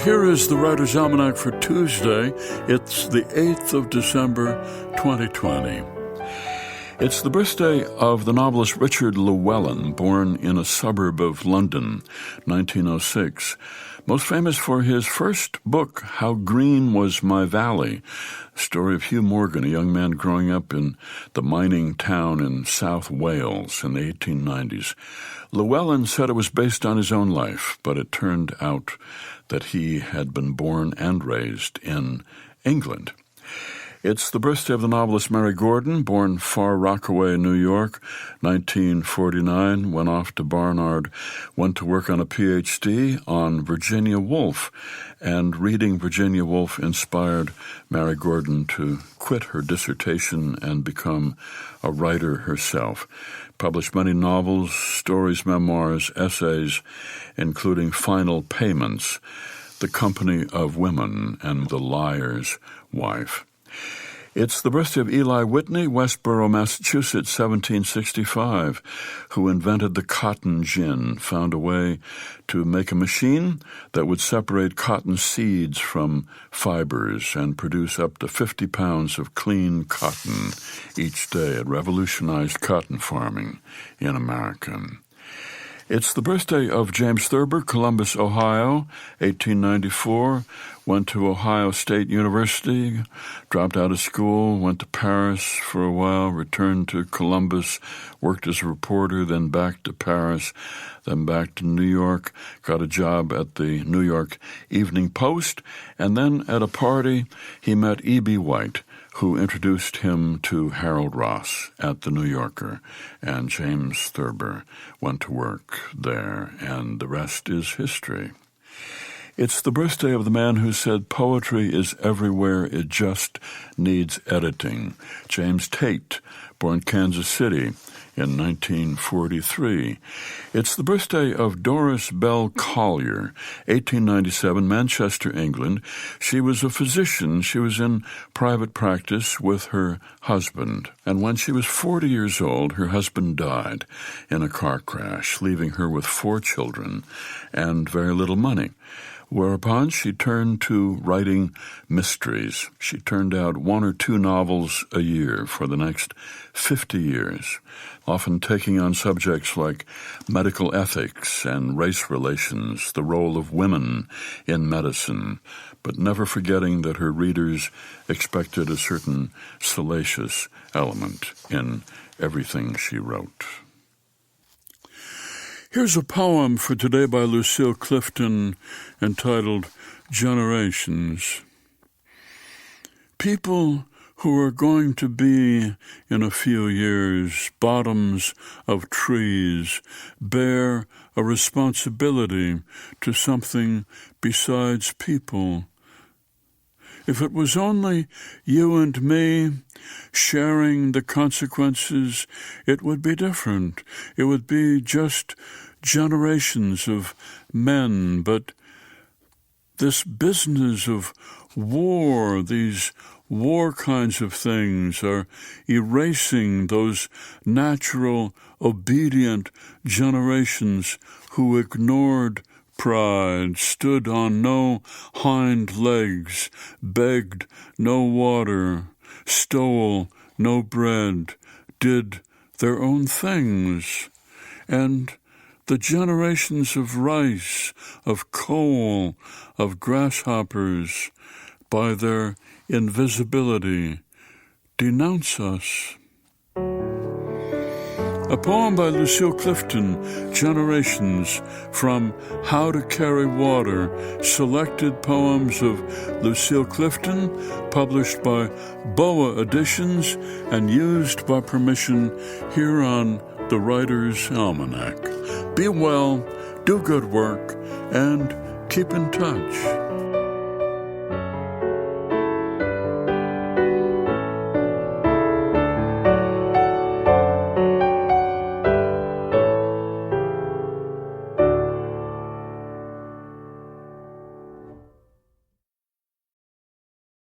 here is the Writer's Almanac for Tuesday. It's the 8th of December, 2020. It's the birthday of the novelist Richard Llewellyn, born in a suburb of London, 1906. Most famous for his first book, How Green Was My Valley, story of Hugh Morgan, a young man growing up in the mining town in South Wales in the 1890s. Llewellyn said it was based on his own life, but it turned out that he had been born and raised in England. It's the birthday of the novelist Mary Gordon, born Far Rockaway, New York, 1949, went off to Barnard, went to work on a Ph.D. on Virginia Woolf, and reading Virginia Woolf inspired Mary Gordon to quit her dissertation and become a writer herself. Published many novels, stories, memoirs, essays, including Final Payments, The Company of Women, and The Liar's Wife. It's the birthday of Eli Whitney, Westborough, Massachusetts, 1765, who invented the cotton gin, found a way to make a machine that would separate cotton seeds from fibers and produce up to 50 pounds of clean cotton each day. It revolutionized cotton farming in America. It's the birthday of James Thurber, Columbus, Ohio, 1894, went to Ohio State University, dropped out of school, went to Paris for a while, returned to Columbus, worked as a reporter, then back to Paris, then back to New York, got a job at the New York Evening Post, and then at a party he met E.B. White, who introduced him to Harold Ross at the New Yorker, and James Thurber went to work there, and the rest is history. It's the birthday of the man who said poetry is everywhere, it just needs editing. James Tate, born Kansas City in 1943. It's the birthday of Doris Bell Collier, 1897, Manchester, England. She was a physician. She was in private practice with her husband. And when she was 40 years old, her husband died in a car crash, leaving her with 4 children and very little money. Whereupon she turned to writing mysteries. She turned out 1 or 2 novels a year for the next 50 years, often taking on subjects like medical ethics and race relations, the role of women in medicine, but never forgetting that her readers expected a certain salacious element in everything she wrote. Here's a poem for today by Lucille Clifton entitled Generations. People who are going to be, in a few years, bottoms of trees, bear a responsibility to something besides people. If it was only you and me sharing the consequences, it would be different. It would be just generations of men. But this business of war, these war kinds of things, are erasing those natural, obedient generations who ignored pride, stood on no hind legs, begged no water, stole no bread, did their own things. And the generations of rice, of coal, of grasshoppers, by their invisibility, denounce us. A poem by Lucille Clifton, Generations, from How to Carry Water, selected poems of Lucille Clifton, published by Boa Editions and used by permission here on the Writer's Almanac. Be well, do good work, and keep in touch.